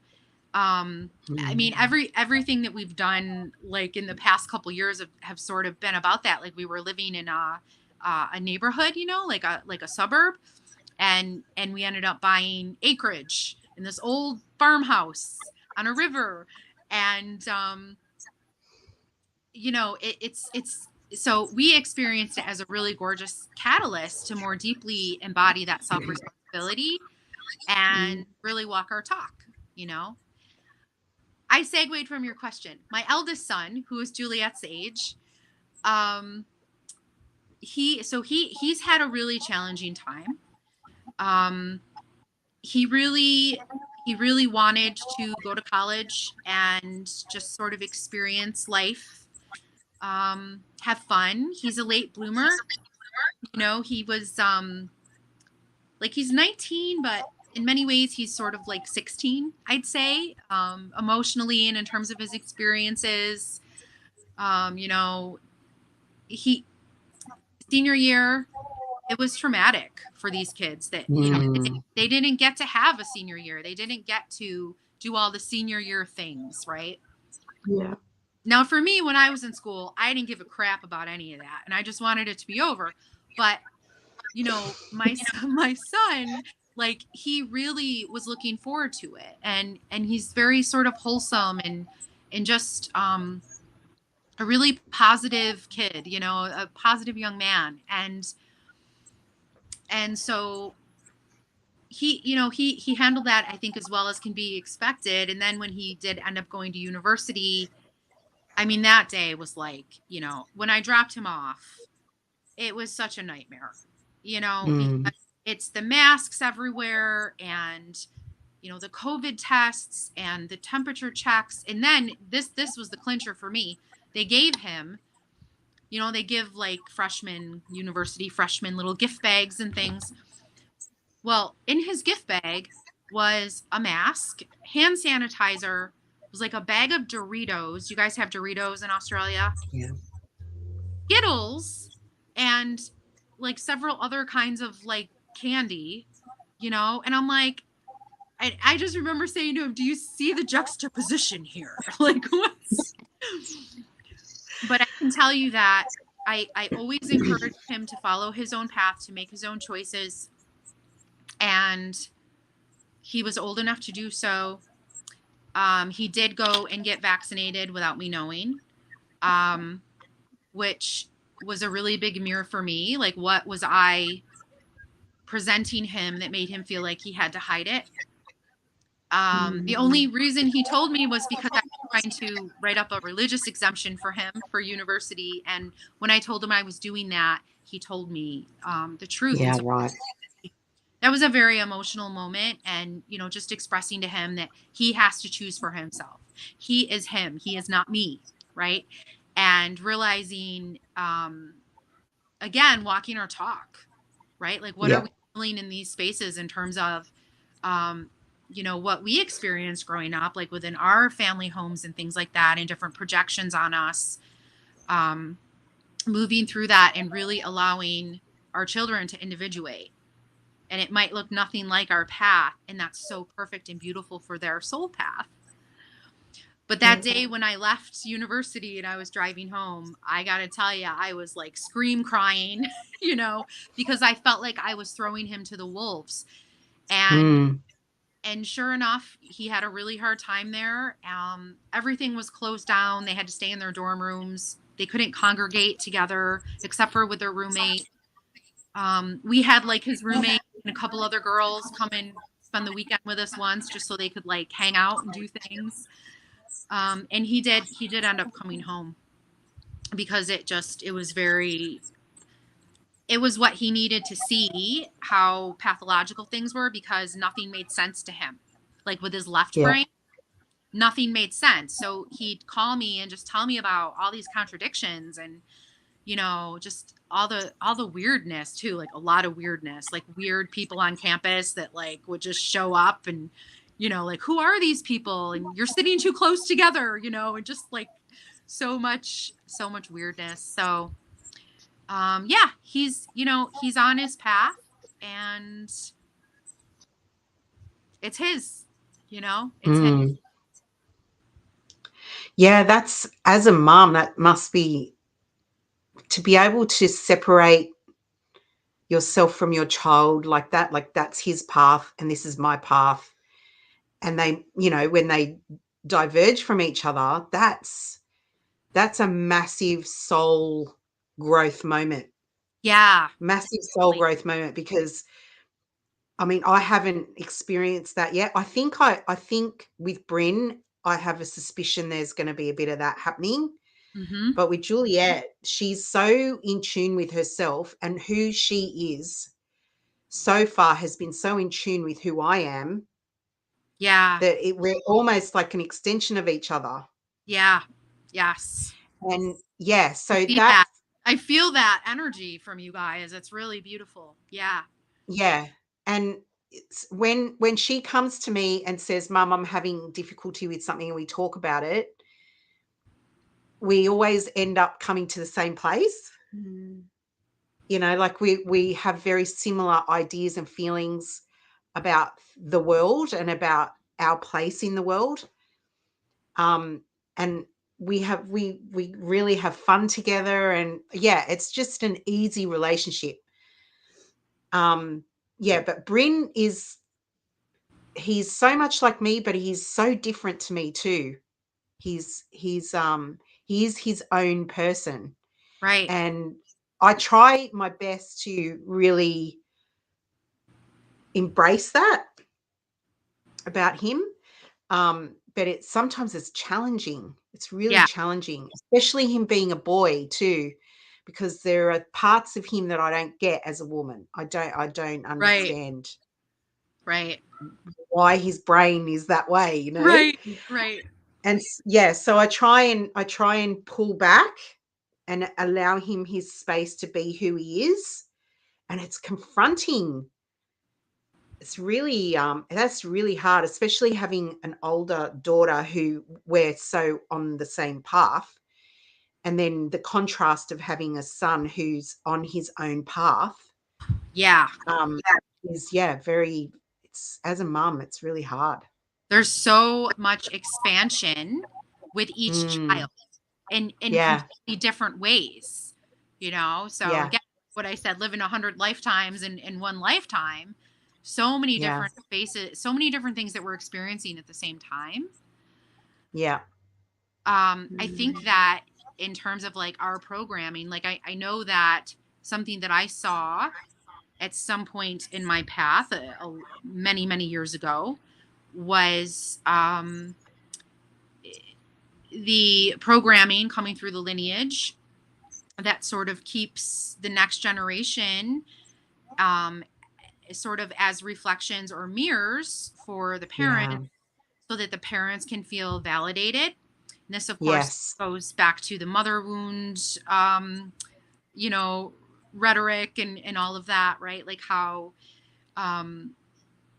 I mean, everything that we've done, like in the past couple years have sort of been about that. Like we were living in a neighborhood, you know, like a suburb, and we ended up buying acreage in this old farmhouse on a river. And, you know, it's so we experienced it as a really gorgeous catalyst to more deeply embody that self-responsibility and really walk our talk, you know. I segued from your question. My eldest son, who is Juliet's age, he's had a really challenging time. He really wanted to go to college and just sort of experience life, have fun. He's a late bloomer. You know, he was like he's 19, but in many ways he's sort of like 16, I'd say, emotionally and in terms of his experiences. You know, senior year, it was traumatic for these kids that, you know, they didn't get to have a senior year. They didn't get to do all the senior year things, right? Yeah. Now, for me, when I was in school, I didn't give a crap about any of that, and I just wanted it to be over. But, you know, my son, like, he really was looking forward to it, and he's very sort of wholesome and just a really positive kid, you know, a positive young man, and so he, you know, he handled that, I think, as well as can be expected. And then when he did end up going to university, I mean, that day was like, you know, when I dropped him off, it was such a nightmare, you know, because it's the masks everywhere and, you know, the COVID tests and the temperature checks. And then this was the clincher for me. They gave him, you know, they give like university freshmen little gift bags and things. Well, in his gift bag was a mask, hand sanitizer, was like a bag of Doritos. You guys have Doritos in Australia? Yeah. Skittles, and like several other kinds of like candy, you know? And I'm like, I just remember saying to him, do you see the juxtaposition here? Like, what? But I can tell you that I always encouraged him to follow his own path, to make his own choices. And he was old enough to do so. He did go and get vaccinated without me knowing, which was a really big mirror for me. Like, what was I presenting him that made him feel like he had to hide it? The only reason he told me was because I was trying to write up a religious exemption for him for university. And when I told him I was doing that, he told me the truth. Yeah, and so right. that was a very emotional moment. And, you know, just expressing to him that he has to choose for himself. He is him. He is not me. Right. And realizing, again, walking our talk, right? Like, what are we feeling in these spaces in terms of, you know, what we experienced growing up, like within our family homes and things like that, and different projections on us, moving through that and really allowing our children to individuate. And it might look nothing like our path, and that's so perfect and beautiful for their soul path. But that day when I left university and I was driving home, I got to tell you, I was like scream crying, you know, because I felt like I was throwing him to the wolves. And sure enough, he had a really hard time there. Everything was closed down. They had to stay in their dorm rooms. They couldn't congregate together except for with their roommate. We had like his roommate and a couple other girls come and spend the weekend with us once, just so they could like hang out and do things. And he did end up coming home, because it was what he needed to see, how pathological things were, because nothing made sense to him. Like with his left brain, nothing made sense. So he'd call me and just tell me about all these contradictions, and just all the weirdness too, like a lot of weirdness, like weird people on campus that like would just show up and, like, who are these people? And you're sitting too close together, and just like so much weirdness. So, yeah, he's on his path, and it's his, it's his. Yeah, that's, as a mom, that must be, to be able to separate yourself from your child like that, like that's his path and this is my path. And they, when they diverge from each other, that's a massive soul growth moment. Yeah. Massive soul growth moment, because I mean, I haven't experienced that yet. I think with Bryn, I have a suspicion there's going to be a bit of that happening. Mm-hmm. But with Juliet, she's so in tune with herself, and who she is so far has been so in tune with who I am. Yeah. That we're almost like an extension of each other. Yeah. Yes. And yeah, so I feel that energy from you guys. It's really beautiful. Yeah. Yeah. And it's when she comes to me and says, Mum, I'm having difficulty with something, and we talk about it, we always end up coming to the same place. Like we have very similar ideas and feelings about the world and about our place in the world. And we really have fun together, and yeah, it's just an easy relationship. Yeah, but Bryn he's so much like me, but he's so different to me too. He is his own person. Right. And I try my best to really embrace that about him. But sometimes it's challenging. It's really challenging, especially him being a boy too, because there are parts of him that I don't get as a woman. I don't understand. Right. Why his brain is that way, Right. And yeah, so I try and pull back and allow him his space to be who he is. And it's confronting. It's really that's really hard, especially having an older daughter who we're so on the same path. And then the contrast of having a son who's on his own path. Yeah. Is very, it's, as a mum, it's really hard. There's so much expansion with each child in completely different ways, So again, what I said, living 100 lifetimes in one lifetime, so many different faces, so many different things that we're experiencing at the same time. Yeah. I think that in terms of like our programming, like I know that something that I saw at some point in my path many, many years ago was the programming coming through the lineage that sort of keeps the next generation sort of as reflections or mirrors for the parent, so that the parents can feel validated. And this, of course, goes back to the mother wound, rhetoric and all of that, right? Like how,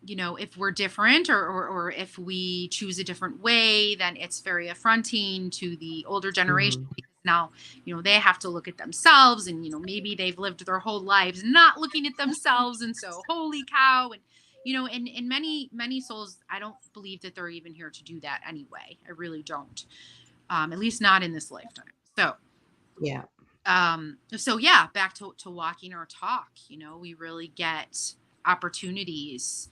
if we're different or if we choose a different way, then it's very affronting to the older generation, because now, they have to look at themselves, and, maybe they've lived their whole lives not looking at themselves. And so, holy cow. And, in many, many souls, I don't believe that they're even here to do that anyway. I really don't. At least not in this lifetime. So, yeah. Back to walking our talk, we really get opportunities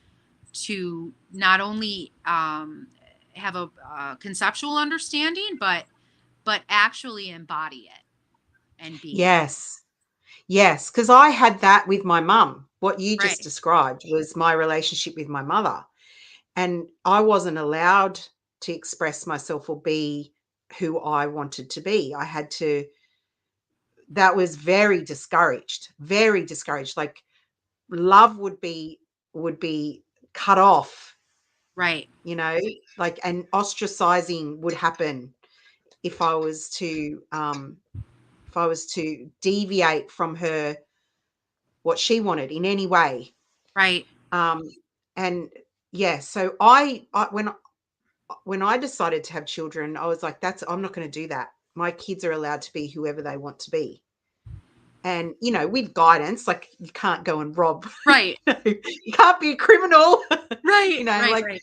to not only have a conceptual understanding, but actually embody it and be. Yes, because I had that with my mum. What you just Right. described was my relationship with my mother. And I wasn't allowed to express myself or be who I wanted to be. I had to, that was very discouraged, very discouraged. Like love would be cut off, Right. you know, like, and ostracizing would happen if I was to deviate from her, what she wanted in any way. Right. And yeah, so I when I decided to have children, I was like, I'm not going to do that. My kids are allowed to be whoever they want to be. And, you know, with guidance, like you can't go and rob, Right. you can't be a criminal, Right. you know, Right. like Right.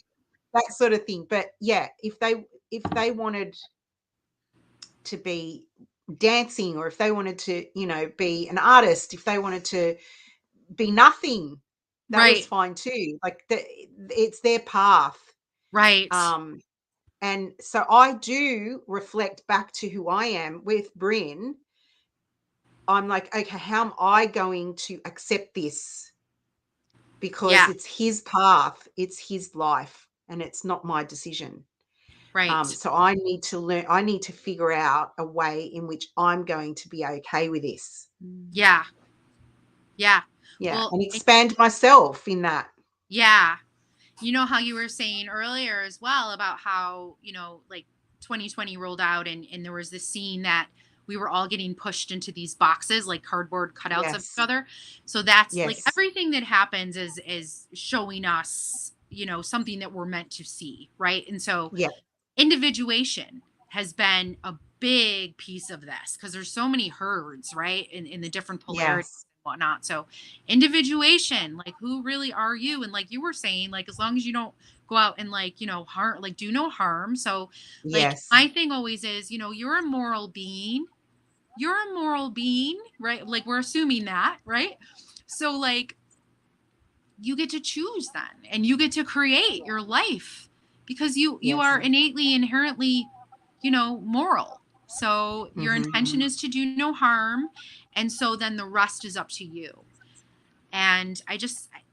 that sort of thing. But yeah, if they wanted to be dancing, or if they wanted to, you know, be an artist, if they wanted to be nothing, that was Right. fine too. Like it's their path. Right. And so I do reflect back to who I am with Bryn. I'm like, okay, how am I going to accept this? Because Yeah. it's his path, it's his life, and it's not my decision. Right. So I need to learn, I need to figure out a way in which I'm going to be okay with this. Yeah. Yeah. Yeah. Well, And expand myself in that. yeah. You know how you were saying earlier as well about how, like 2020 rolled out and there was this scene that we were all getting pushed into these boxes, like cardboard cutouts of each Yes. other. So that's like Yes. everything that happens is showing us, something that we're meant to see. Right. And so Yeah. individuation has been a big piece of this because there's so many herds, right? In the different polarities Yes. and whatnot. So individuation, like who really are you? And like you were saying, like as long as you don't go out and like, harm, like do no harm. So like Yes. my thing always is, you're a moral being. You're a moral being, right? Like we're assuming that, right? So like you get to choose then and you get to create your life because you Yes. are innately inherently moral, so your intention is to do no harm, and so then the rest is up to you. And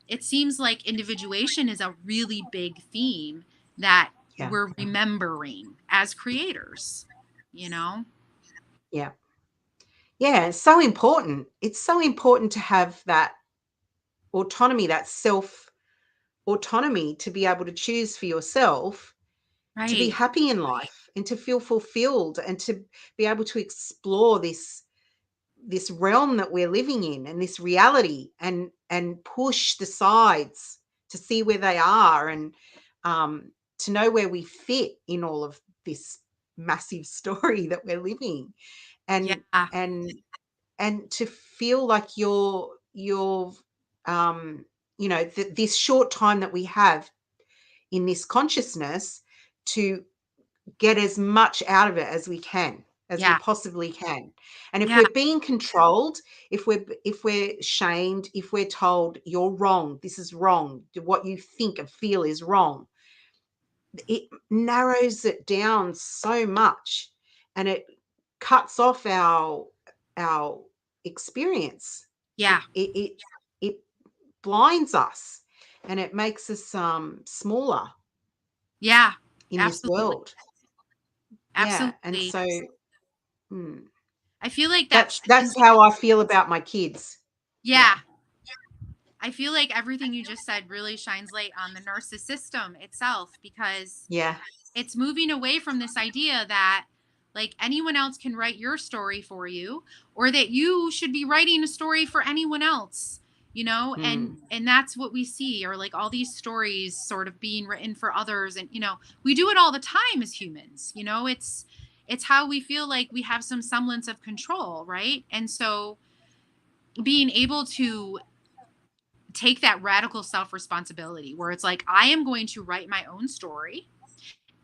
it seems like individuation is a really big theme that Yeah. we're remembering as creators. Yeah. Yeah, it's so important. It's so important to have that autonomy, that self autonomy, to be able to choose for yourself, to be Right. happy in life and to feel fulfilled and to be able to explore this realm that we're living in and this reality, and push the sides to see where they are, and to know where we fit in all of this massive story that we're living, and Yeah. and and to feel like you're this short time that we have in this consciousness, to get as much out of it as we can, as we Yeah. possibly can. And if Yeah. we're being controlled, if we're shamed, if we're told you're wrong, this is wrong, what you think and feel is wrong, it narrows it down so much, and it cuts off our experience. Yeah. It blinds us, and it makes us smaller Yeah. in this Absolutely. world. Yeah. And Absolutely. so I feel like that's how I feel about my kids. yeah. I feel like everything you just said really shines light on the nurse's system itself, because Yeah. it's moving away from this idea that like anyone else can write your story for you, or that you should be writing a story for anyone else, and that's what we see, or like all these stories sort of being written for others. And we do it all the time as humans. It's how we feel like we have some semblance of control, right? And so being able to take that radical self-responsibility where it's like, I am going to write my own story,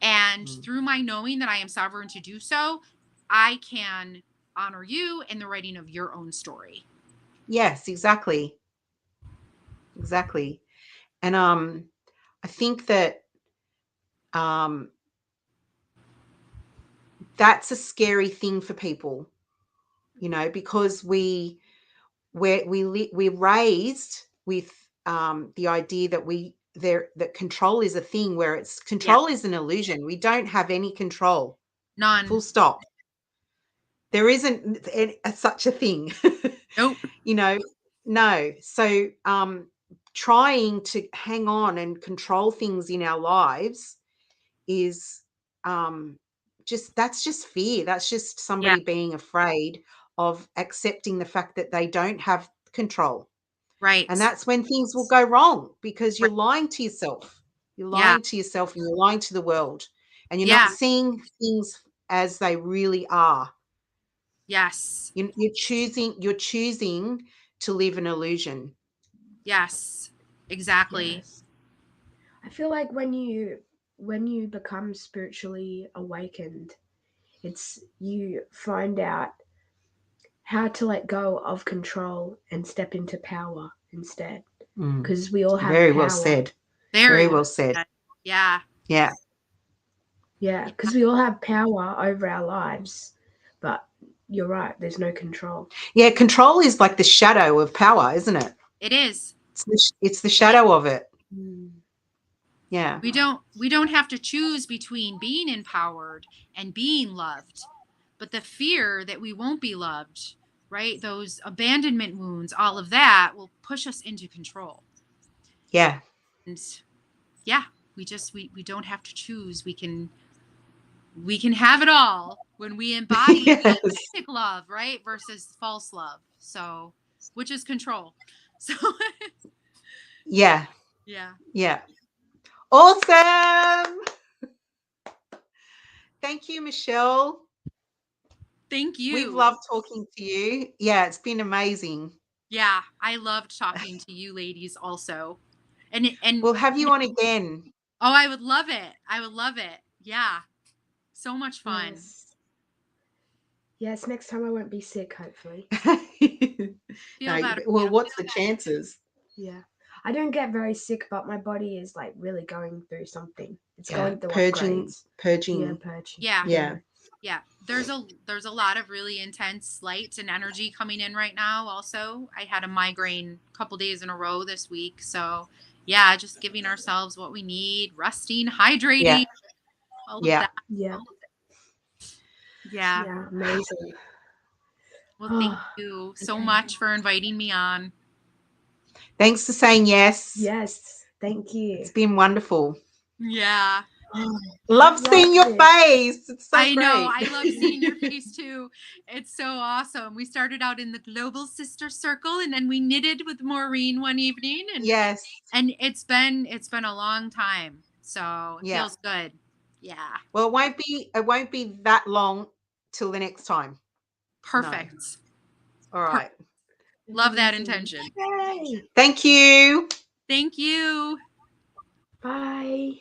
and through my knowing that I am sovereign to do so, I can honor you in the writing of your own story. Yes, exactly. And I think that that's a scary thing for people, because we're raised with the idea that that control is a thing, where control is an illusion. We don't have any control. None. Full stop. There isn't such a thing. Nope. No. So trying to hang on and control things in our lives is that's just fear. That's just somebody being afraid of accepting the fact that they don't have control. Right. And that's when things will go wrong, because you're lying to yourself. You're lying to yourself, and you're lying to the world, and you're not seeing things as they really are. Yes. You're choosing to live an illusion. Yes, exactly. Yes. I feel like when you become spiritually awakened, you find out how to let go of control and step into power instead, because we all have very power. well said. Very well said. Yeah. Yeah, because we all have power over our lives, but you're right, there's no control. Yeah, control is like the shadow of power, isn't it? It is. It's the shadow of it. Yeah. We don't have to choose between being empowered and being loved, but the fear that we won't be loved, right? Those abandonment wounds, all of that will push us into control. Yeah. And we don't have to choose. We can have it all when we embody authentic love, right? Versus false love. So, which is control. So Yeah. Yeah. Awesome. Thank you, Michelle. Thank you. We've loved talking to you. Yeah, it's been amazing. Yeah, I loved talking to you ladies also. And we'll have you on again. Oh, I would love it. Yeah. So much fun. Yes, next time I won't be sick, hopefully. Feel better. Well, what's the chances? Yeah. I don't get very sick, but my body is like really going through something. It's going through purging. Yeah, purging. Yeah. There's a lot of really intense light and energy coming in right now also. I had a migraine a couple days in a row this week. So yeah, just giving ourselves what we need, resting, hydrating, all of that. Yeah. Yeah. Yeah, amazing. Well, thank you so much for inviting me on. Thanks for saying yes. Yes, thank you. It's been wonderful. Yeah. Love seeing your face. It's so great. I know. I love seeing your face too. It's so awesome. We started out in the Global Sister Circle, and then we knitted with Maureen one evening. And and it's been a long time. So it feels good. Yeah. Well, it won't be that long till the next time. Perfect. No. All right. Love that intention. Yay. Thank you. Thank you. Bye.